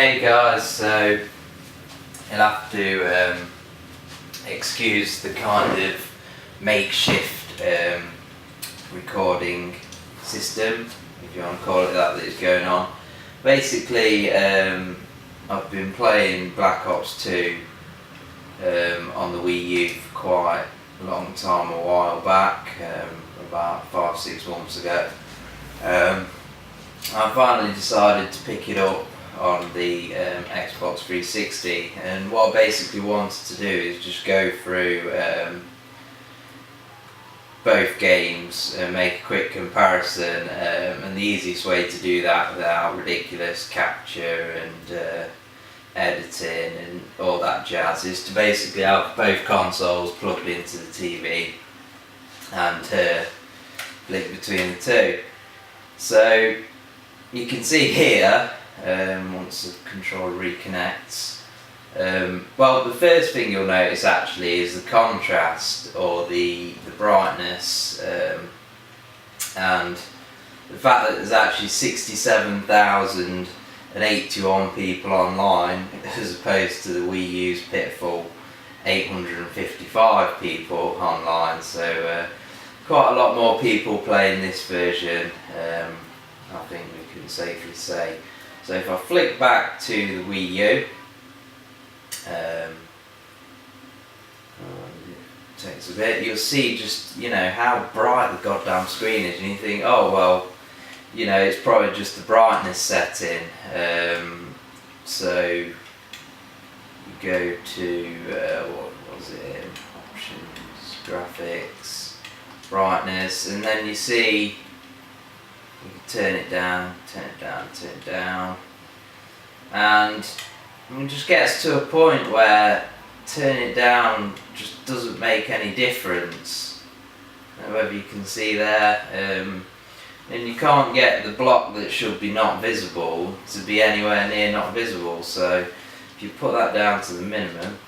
Hey guys, so you'll have to excuse the kind of makeshift recording system, if you want to call it that is going on. Basically, I've been playing Black Ops 2 on the Wii U for quite a long time, a while back, about 5-6 months ago. I finally decided to pick it up on the Xbox 360, and what I basically wanted to do is just go through both games and make a quick comparison, and the easiest way to do that without ridiculous capture and editing and all that jazz is to basically have both consoles plugged into the TV and flick between the two. So you can see here, once the controller reconnects, well, the first thing you'll notice actually is the contrast, or the brightness, and the fact that there's actually 67,081 people online as opposed to the Wii U's pitiful 855 people online. So quite a lot more people playing this version, I think we can safely say. So if I flick back to the Wii U, it takes a bit, you'll see just, how bright the goddamn screen is, and you think, oh well, it's probably just the brightness setting. So you go to, what was it, options, graphics, brightness, and then you see you can turn it down, turn it down, turn it down, and it just gets to a point where turning it down just doesn't make any difference. Whether you can see there, and you can't get the block that should be not visible to be anywhere near not visible. So if you put that down to the minimum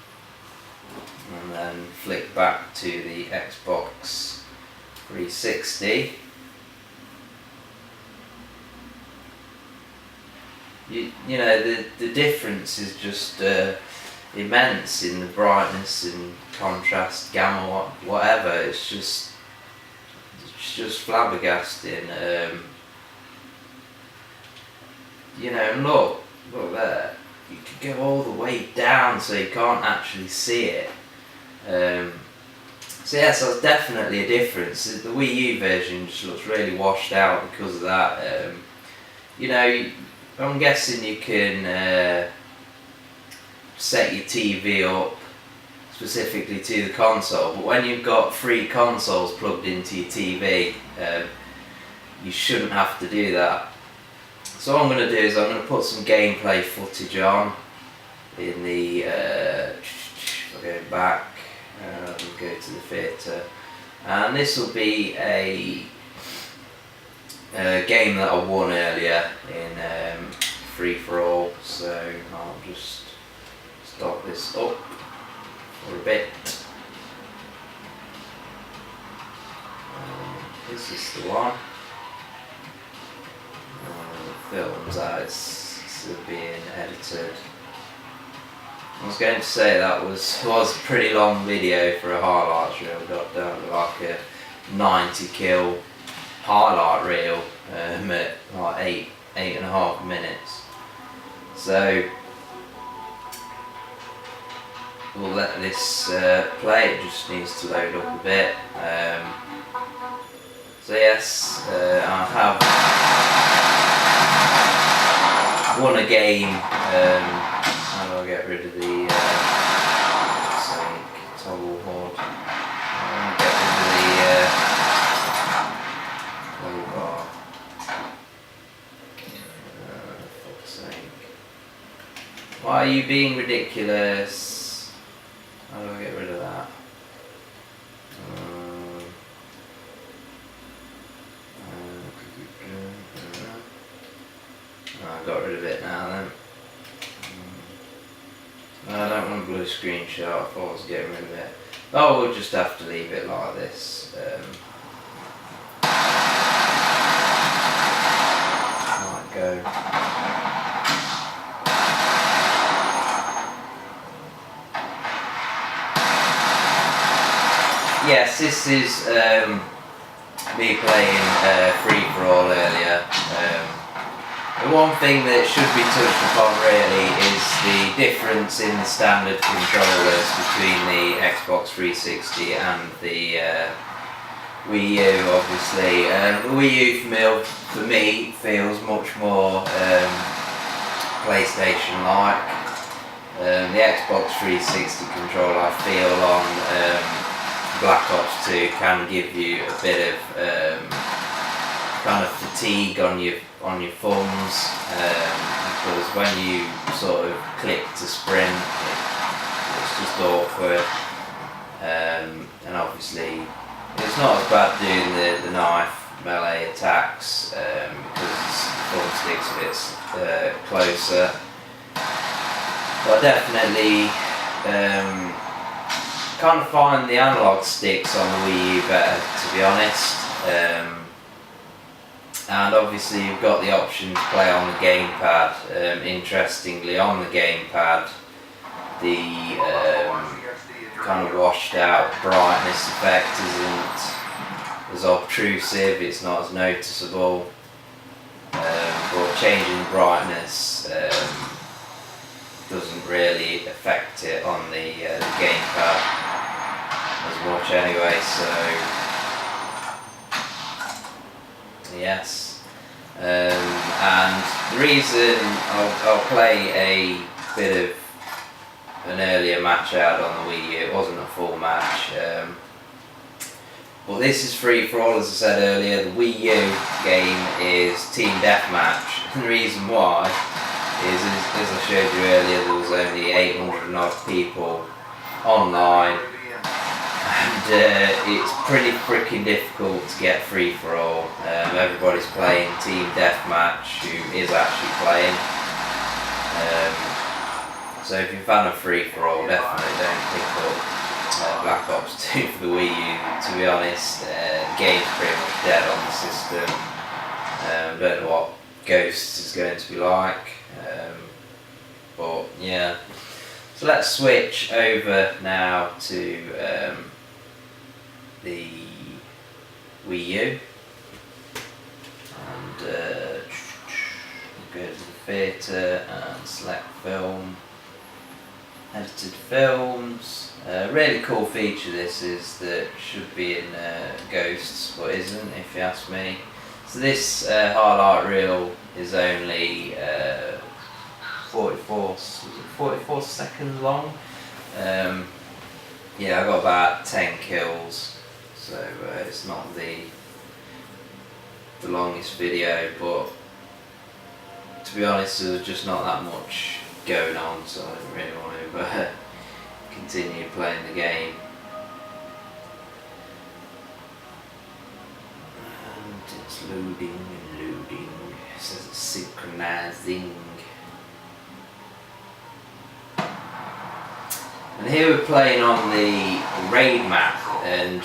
and then flick back to the Xbox 360, the difference is just immense in the brightness and contrast, gamma, whatever. It's just flabbergasting. And look there. You could go all the way down so you can't actually see it. So yes, that's definitely a difference. The Wii U version just looks really washed out because of that. I'm guessing you can set your TV up specifically to the console, but when you've got 3 consoles plugged into your TV, you shouldn't have to do that. So what I'm going to do is I'm going to put some gameplay footage on in the, I'll go back and go to the theatre, and this will be a game that I won earlier in free for all. So I'll just start this up for a bit. This is the one. Films out, it's still being edited. I was going to say that was a pretty long video for a highlights reel. Got down to like a 90 kill highlight reel at like 8.5 minutes. So we'll let this play. It just needs to load up a bit. So yes, I have won a game. How do I get rid of the toggle horde? I'll get rid of the bar. Fuck's sake. Why are you being ridiculous? How do I get rid of that? I got rid of it now then. I don't want a blue screen shot, I thought I was getting rid of it. Oh, we'll just have to leave it like this. Might go. yes, this is me playing free for all earlier. The one thing that should be touched upon really is the difference in the standard controllers between the Xbox 360 and the Wii U, obviously. The Wii U for me feels much more PlayStation-like. The Xbox 360 controller, I feel, on Black Ops 2 can give you a bit of kind of fatigue on your thumbs, because when you sort of click to sprint, it's just awkward. And obviously, it's not as bad doing the knife melee attacks because the thumbstick's a bit closer. But I definitely kind of find the analog sticks on the Wii U better, to be honest. And obviously you've got the option to play on the gamepad. Interestingly, on the gamepad, the kind of washed out brightness effect isn't as obtrusive, it's not as noticeable. But changing the brightness doesn't really affect it on the gamepad as much anyway, so yes. And the reason I'll play a bit of an earlier match out on the Wii U, it wasn't a full match, but this is free for all, as I said earlier. The Wii U game is Team Deathmatch, and the reason why is, as I showed you earlier, there was only 800 and odd people online, and it's pretty freaking difficult to get free for all. Everybody's playing Team Deathmatch who is actually playing. So if you're a fan of free for all, definitely don't pick up Black Ops 2 for the Wii U. To be honest, the game's pretty much dead on the system. Don't know what Ghosts is going to be like, but yeah. So let's switch over now to the Wii U, and go to the theatre and select film, edited films. Really cool feature this is that should be in Ghosts but isn't, if you ask me. So this highlight reel is only 44 seconds long. Yeah, I got about 10 kills, so it's not the longest video, but to be honest, there's just not that much going on, so I didn't really want to continue playing the game. And it's loading and loading. It says it's synchronizing. And here we're playing on the raid map, and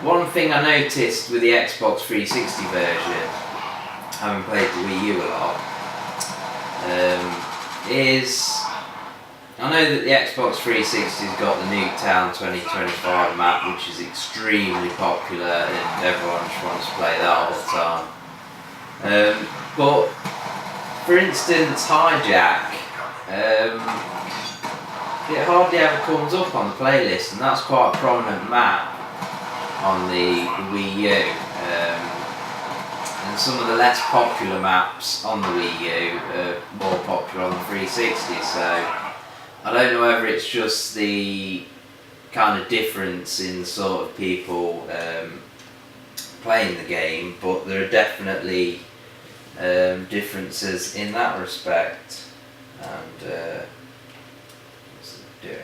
one thing I noticed with the Xbox 360 version, having played the Wii U a lot, is I know that the Xbox 360's got the Nuketown 2025 map, which is extremely popular and everyone just wants to play that all the time. But for instance, Hijack, it hardly ever comes up on the playlist, and that's quite a prominent map on the Wii U. And some of the less popular maps on the Wii U are more popular on the 360, so I don't know whether it's just the kind of difference in the sort of people playing the game, but there are definitely differences in that respect. And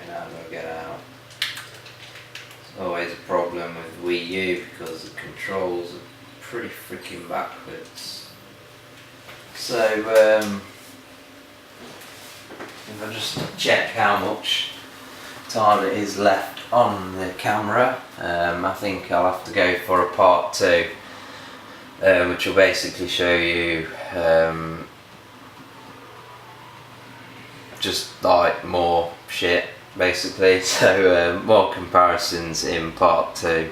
how do I get out? It's always a problem with Wii U because the controls are pretty freaking backwards. So if I just check how much time it is left on the camera, I think I'll have to go for a part 2, which will basically show you just like more shit basically. So more comparisons in part 2.